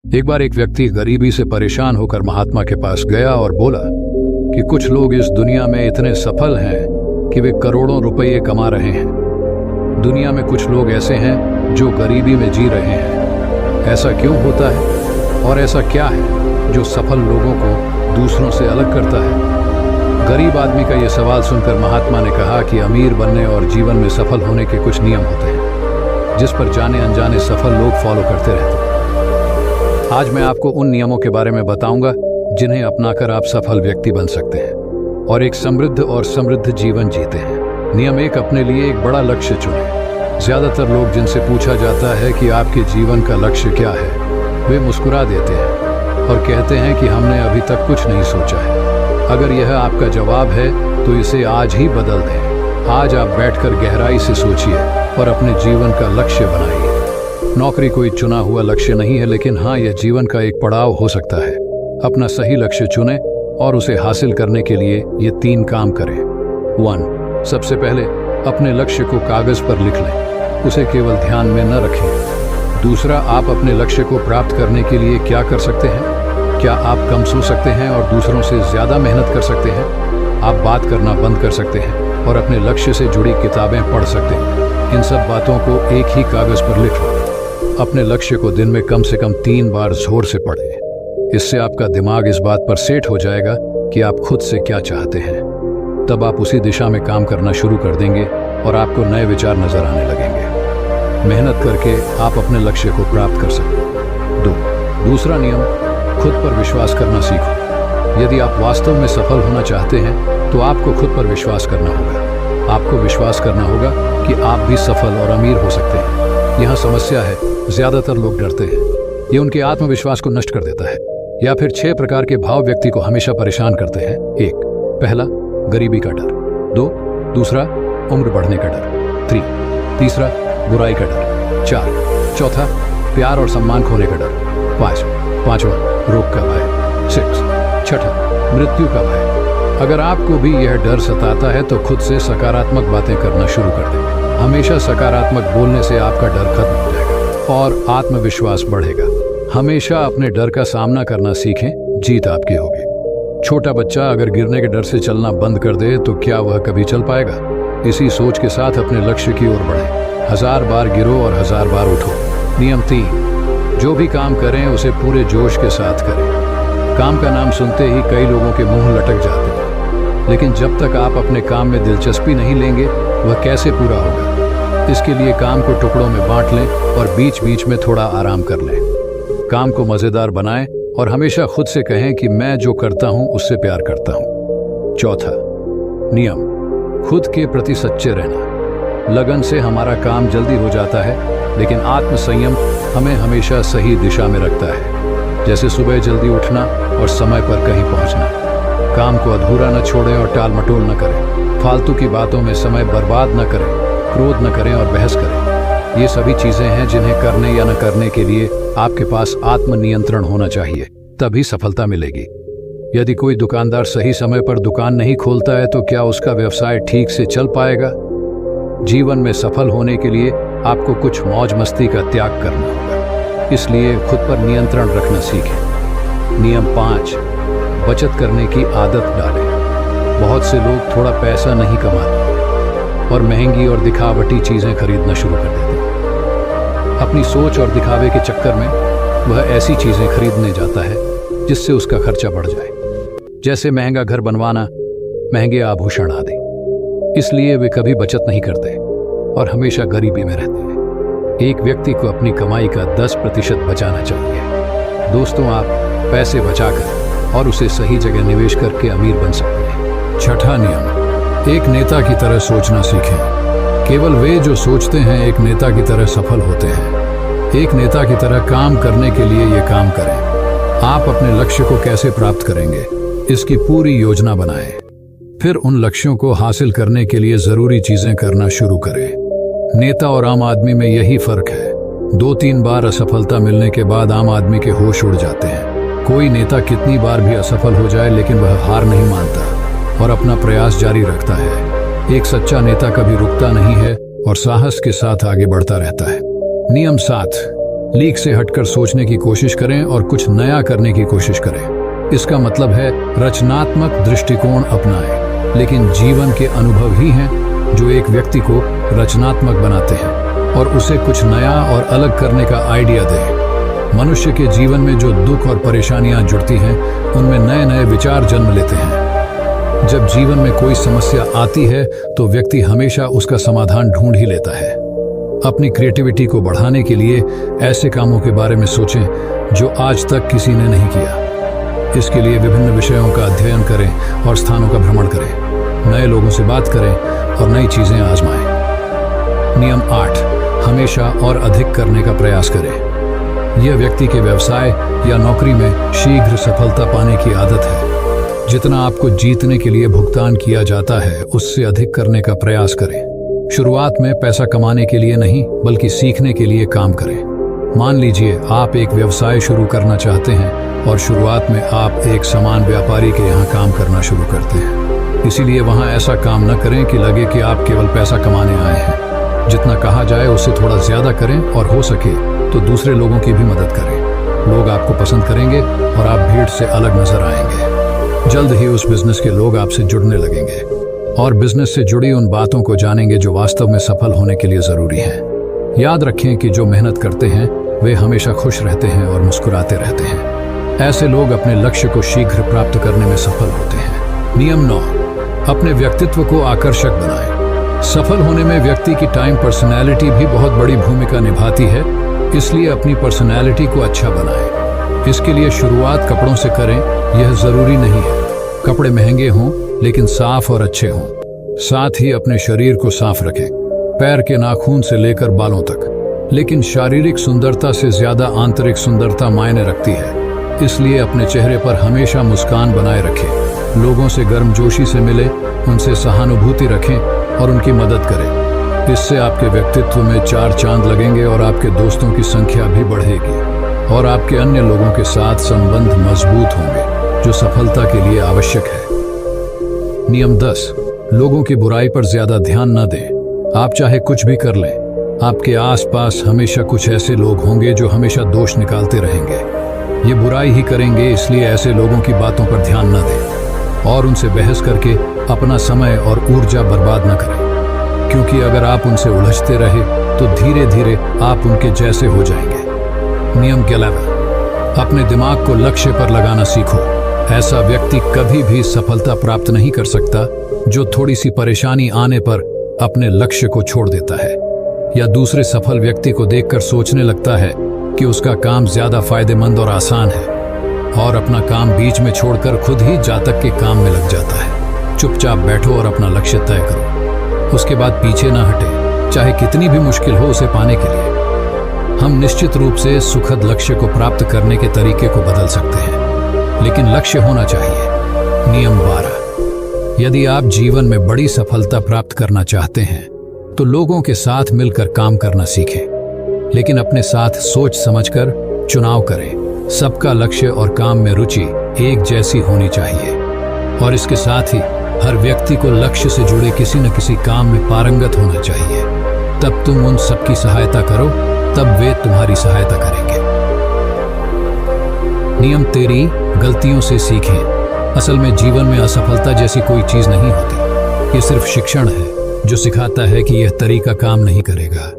एक बार एक व्यक्ति गरीबी से परेशान होकर महात्मा के पास गया और बोला कि कुछ लोग इस दुनिया में इतने सफल हैं कि वे करोड़ों रुपये कमा रहे हैं। दुनिया में कुछ लोग ऐसे हैं जो गरीबी में जी रहे हैं। ऐसा क्यों होता है और ऐसा क्या है जो सफल लोगों को दूसरों से अलग करता है? गरीब आदमी का यह सवाल सुनकर महात्मा ने कहा कि अमीर बनने और जीवन में सफल होने के कुछ नियम होते हैं जिस पर जाने अनजाने सफल लोग फॉलो करते रहते हैं। आज मैं आपको उन नियमों के बारे में बताऊंगा जिन्हें अपनाकर आप सफल व्यक्ति बन सकते हैं और एक समृद्ध जीवन जीते हैं। नियम 1, अपने लिए एक बड़ा लक्ष्य चुनें। ज्यादातर लोग जिनसे पूछा जाता है कि आपके जीवन का लक्ष्य क्या है, वे मुस्कुरा देते हैं और कहते हैं कि हमने अभी तक कुछ नहीं सोचा है। अगर यह आपका जवाब है तो इसे आज ही बदल दें। आज आप बैठकर गहराई से सोचिए और अपने जीवन का लक्ष्य बनाइए। नौकरी कोई चुना हुआ लक्ष्य नहीं है, लेकिन हाँ, यह जीवन का एक पड़ाव हो सकता है। अपना सही लक्ष्य चुनें और उसे हासिल करने के लिए ये 3 काम करें। 1, सबसे पहले अपने लक्ष्य को कागज पर लिख लें, उसे केवल ध्यान में न रखें। दूसरा, आप अपने लक्ष्य को प्राप्त करने के लिए क्या कर सकते हैं? क्या आप कम सो सकते हैं और दूसरों से ज्यादा मेहनत कर सकते हैं? आप बात करना बंद कर सकते हैं और अपने लक्ष्य से जुड़ी किताबें पढ़ सकते हैं। इन सब बातों को एक ही कागज पर लिख लो। अपने लक्ष्य को दिन में कम से कम 3 बार जोर से पढ़ें। इससे आपका दिमाग इस बात पर सेट हो जाएगा कि आप खुद से क्या चाहते हैं। तब आप उसी दिशा में काम करना शुरू कर देंगे और आपको नए विचार नजर आने लगेंगे। मेहनत करके आप अपने लक्ष्य को प्राप्त कर सकते हैं। दूसरा नियम, खुद पर विश्वास करना सीखो। यदि आप वास्तव में सफल होना चाहते हैं तो आपको खुद पर विश्वास करना होगा। आपको विश्वास करना होगा कि आप भी सफल और अमीर हो सकते हैं। यहाँ समस्या है, ज्यादातर लोग डरते हैं। ये उनके आत्मविश्वास को नष्ट कर देता है। या फिर 6 प्रकार के भाव व्यक्ति को हमेशा परेशान करते हैं। 1, पहला, गरीबी का डर। 2, दूसरा, उम्र बढ़ने का डर। 3, तीसरा, बुराई का डर। 4, चौथा, प्यार और सम्मान खोने का डर। 5, पांचवा, रोग का भय। 6, छठा, मृत्यु का भय। अगर आपको भी यह डर सताता है तो खुद से सकारात्मक बातें करना शुरू कर दें। हमेशा सकारात्मक बोलने से आपका डर खत्म हो जाएगा और आत्मविश्वास बढ़ेगा। हमेशा अपने डर का सामना करना सीखें, जीत आपकी होगी। छोटा बच्चा अगर गिरने के डर से चलना बंद कर दे तो क्या वह कभी चल पाएगा? इसी सोच के साथ अपने लक्ष्य की ओर बढ़ें। 1000 बार गिरो और 1000 बार उठो। नियम 3, जो भी काम करें उसे पूरे जोश के साथ करें। काम का नाम सुनते ही कई लोगों के मुंह लटक जाते हैं, लेकिन जब तक आप अपने काम में दिलचस्पी नहीं लेंगे वह कैसे पूरा होगा? इसके लिए काम को टुकड़ों में बांट लें और बीच बीच में थोड़ा आराम कर लें। काम को मजेदार बनाएं और हमेशा खुद से कहें कि मैं जो करता हूं उससे प्यार करता हूं। चौथा नियम, खुद के प्रति सच्चे रहना। लगन से हमारा काम जल्दी हो जाता है, लेकिन आत्मसंयम हमें हमेशा सही दिशा में रखता है। जैसे सुबह जल्दी उठना और समय पर कहीं पहुंचना। काम को अधूरा न छोड़ें और टाल मटोल न करें। फालतू की बातों में समय बर्बाद न करें, क्रोध न करें और बहस करें। ये सभी चीजें हैं जिन्हें करने या न करने के लिए आपके पास आत्मनियंत्रण होना चाहिए, तभी सफलता मिलेगी। यदि कोई दुकानदार सही समय पर दुकान नहीं खोलता है तो क्या उसका व्यवसाय ठीक से चल पाएगा? जीवन में सफल होने के लिए आपको कुछ मौज मस्ती का त्याग करना होगा, इसलिए खुद पर नियंत्रण रखना सीखें। नियम 5, बचत करने की आदत डालें। बहुत से लोग थोड़ा पैसा नहीं कमाते और महंगी और दिखावटी चीजें खरीदना शुरू कर देते हैं। अपनी सोच और दिखावे के चक्कर में वह ऐसी चीजें खरीदने जाता है जिससे उसका खर्चा बढ़ जाए, जैसे महंगा घर बनवाना, महंगे आभूषण आदि। इसलिए वे कभी बचत नहीं करते और हमेशा गरीबी में रहते हैं। एक व्यक्ति को अपनी कमाई का 10% बचाना चाहिए। दोस्तों, आप पैसे बचाकर और उसे सही जगह निवेश करके अमीर बन सकते हैं। छठा नियम, एक नेता की तरह सोचना सीखें। केवल वे जो सोचते हैं एक नेता की तरह सफल होते हैं। एक नेता की तरह काम करने के लिए ये काम करें। आप अपने लक्ष्य को कैसे प्राप्त करेंगे, इसकी पूरी योजना बनाएं। फिर उन लक्ष्यों को हासिल करने के लिए जरूरी चीजें करना शुरू करें। नेता और आम आदमी में यही फर्क है। 2-3 बार असफलता मिलने के बाद आम आदमी के होश उड़ जाते हैं। कोई नेता कितनी बार भी असफल हो जाए लेकिन वह हार नहीं मानता और अपना प्रयास जारी रखता है। एक सच्चा नेता कभी रुकता नहीं है और साहस के साथ आगे बढ़ता रहता है। नियम 7, लीक से हटकर सोचने की कोशिश करें और कुछ नया करने की कोशिश करें। इसका मतलब है रचनात्मक दृष्टिकोण अपनाएं, लेकिन जीवन के अनुभव ही हैं जो एक व्यक्ति को रचनात्मक बनाते हैं और उसे कुछ नया और अलग करने का आइडिया दें। मनुष्य के जीवन में जो दुख और परेशानियां जुड़ती हैं, उनमें नए नए विचार जन्म लेते हैं। जब जीवन में कोई समस्या आती है तो व्यक्ति हमेशा उसका समाधान ढूंढ ही लेता है। अपनी क्रिएटिविटी को बढ़ाने के लिए ऐसे कामों के बारे में सोचें जो आज तक किसी ने नहीं किया। इसके लिए विभिन्न विषयों का अध्ययन करें और स्थानों का भ्रमण करें, नए लोगों से बात करें और नई चीजें आजमाएं। नियम 8, हमेशा और अधिक करने का प्रयास करें। यह व्यक्ति के व्यवसाय या नौकरी में शीघ्र सफलता पाने की आदत है। जितना आपको जीतने के लिए भुगतान किया जाता है, उससे अधिक करने का प्रयास करें। शुरुआत में पैसा कमाने के लिए नहीं, बल्कि सीखने के लिए काम करें। मान लीजिए आप एक व्यवसाय शुरू करना चाहते हैं और शुरुआत में आप एक सामान व्यापारी के यहाँ काम करना शुरू करते हैं। इसीलिए वहाँ ऐसा काम न करें कि लगे कि आप केवल पैसा कमाने आए हैं। जितना कहा जाए उससे थोड़ा ज्यादा करें और हो सके तो दूसरे लोगों की भी मदद करें। लोग आपको पसंद करेंगे और आप भीड़ से अलग नजर आएंगे। जल्द ही उस बिजनेस के लोग आपसे जुड़ने लगेंगे और बिजनेस से जुड़ी उन बातों को जानेंगे जो वास्तव में सफल होने के लिए जरूरी हैं। याद रखें कि जो मेहनत करते हैं वे हमेशा खुश रहते हैं और मुस्कुराते रहते हैं। ऐसे लोग अपने लक्ष्य को शीघ्र प्राप्त करने में सफल होते हैं। नियम 9, अपने व्यक्तित्व को आकर्षक बनाएं। सफल होने में व्यक्ति की टाइम पर्सनैलिटी भी बहुत बड़ी भूमिका निभाती है, इसलिए अपनी पर्सनैलिटी को अच्छा बनाएं। इसके लिए शुरुआत कपड़ों से करें, यह जरूरी नहीं है कपड़े महंगे हों, लेकिन साफ और अच्छे हों। साथ ही अपने शरीर को साफ रखें, पैर के नाखून से लेकर बालों तक। लेकिन शारीरिक सुंदरता से ज्यादा आंतरिक सुंदरता मायने रखती है, इसलिए अपने चेहरे पर हमेशा मुस्कान बनाए रखें। लोगों से गर्मजोशी से मिले, उनसे सहानुभूति रखें और उनकी मदद करें। इससे आपके व्यक्तित्व में 4 चांद लगेंगे और आपके दोस्तों की संख्या भी बढ़ेगी और आपके अन्य लोगों के साथ संबंध मजबूत होंगे, जो सफलता के लिए आवश्यक है। नियम 10, लोगों की बुराई पर ज्यादा ध्यान न दें। आप चाहे कुछ भी कर लें, आपके आसपास हमेशा कुछ ऐसे लोग होंगे जो हमेशा दोष निकालते रहेंगे। ये बुराई ही करेंगे, इसलिए ऐसे लोगों की बातों पर ध्यान न दें और उनसे बहस करके अपना समय और ऊर्जा बर्बाद न करें, क्योंकि अगर आप उनसे उलझते रहे तो धीरे धीरे आप उनके जैसे हो जाएंगे। नियम 11, अपने दिमाग को लक्ष्य पर लगाना सीखो। ऐसा व्यक्ति कभी भी सफलता प्राप्त नहीं कर सकता जो थोड़ी सी परेशानी आने पर अपने लक्ष्य को छोड़ देता है या दूसरे सफल व्यक्ति को देखकर सोचने लगता है कि उसका काम ज्यादा फायदेमंद और आसान है और अपना काम बीच में छोड़कर खुद ही जातक के काम में लग जाता है। चुपचाप बैठो और अपना लक्ष्य तय करो, उसके बाद पीछे ना हटे, चाहे कितनी भी मुश्किल हो उसे पाने के लिए। हम निश्चित रूप से सुखद लक्ष्य को प्राप्त करने के तरीके को बदल सकते हैं, लेकिन लक्ष्य होना चाहिए। नियम 12, यदि आप जीवन में बड़ी सफलता प्राप्त करना चाहते हैं तो लोगों के साथ मिलकर काम करना सीखें, लेकिन अपने साथ सोच समझकर चुनाव करें। सबका लक्ष्य और काम में रुचि एक जैसी होनी चाहिए और इसके साथ ही हर व्यक्ति को लक्ष्य से जुड़े किसी न किसी काम में पारंगत होना चाहिए। तब तुम उन सबकी सहायता करो, तब वे तुम्हारी सहायता करेंगे। नियम 13, गलतियों से सीखें। असल में जीवन में असफलता जैसी कोई चीज नहीं होती, ये सिर्फ शिक्षण है जो सिखाता है कि यह तरीका काम नहीं करेगा,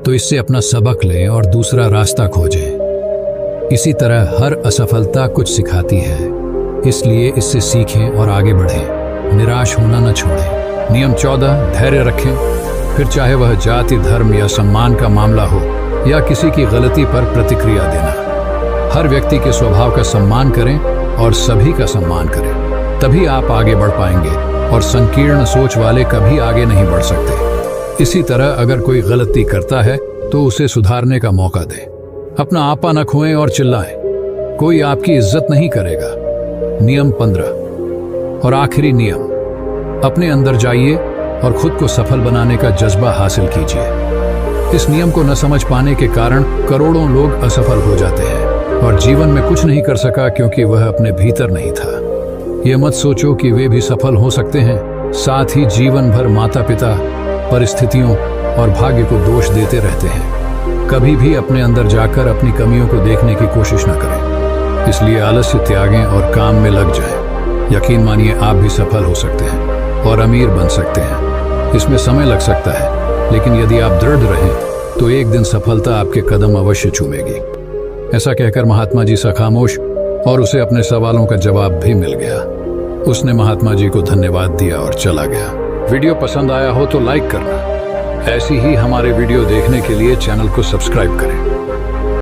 तो इससे अपना सबक लें और दूसरा रास्ता खोजें। इसी तरह हर असफलता कुछ सिखाती है, इसलिए इससे सीखें और आगे बढ़ें। निराश होना न छोड़ें। नियम 14, धैर्य रखें, फिर चाहे वह जाति, धर्म या सम्मान का मामला हो या किसी की गलती पर प्रतिक्रिया देना। हर व्यक्ति के स्वभाव का सम्मान करें और सभी का सम्मान करें, तभी आप आगे बढ़ पाएंगे और संकीर्ण सोच वाले कभी आगे नहीं बढ़ सकते। इसी तरह अगर कोई गलती करता है तो उसे सुधारने का मौका दें। अपना आपा न खोएं और चिल्लाएं, कोई आपकी इज्जत नहीं करेगा। नियम 15 और आखिरी नियम, अपने अंदर जाइए और खुद को सफल बनाने का जज्बा हासिल कीजिए। इस नियम को न समझ पाने के कारण करोड़ों लोग असफल हो जाते हैं और जीवन में कुछ नहीं कर सका क्योंकि वह अपने भीतर नहीं था। ये मत सोचो कि वे भी सफल हो सकते हैं। साथ ही जीवन भर माता पिता, परिस्थितियों और भाग्य को दोष देते रहते हैं। कभी भी अपने अंदर जाकर अपनी कमियों को देखने की कोशिश न करें। इसलिए आलस्य त्यागें और काम में लग जाएं। यकीन मानिए आप भी सफल हो सकते हैं और अमीर बन सकते हैं। इसमें समय लग सकता है, लेकिन यदि आप दृढ़ रहें तो एक दिन सफलता आपके कदम अवश्य चूमेगी। ऐसा कहकर महात्मा जी सा खामोश और उसे अपने सवालों का जवाब भी मिल गया। उसने महात्मा जी को धन्यवाद दिया और चला गया। वीडियो पसंद आया हो तो लाइक करना। ऐसी ही हमारे वीडियो देखने के लिए चैनल को सब्सक्राइब करें।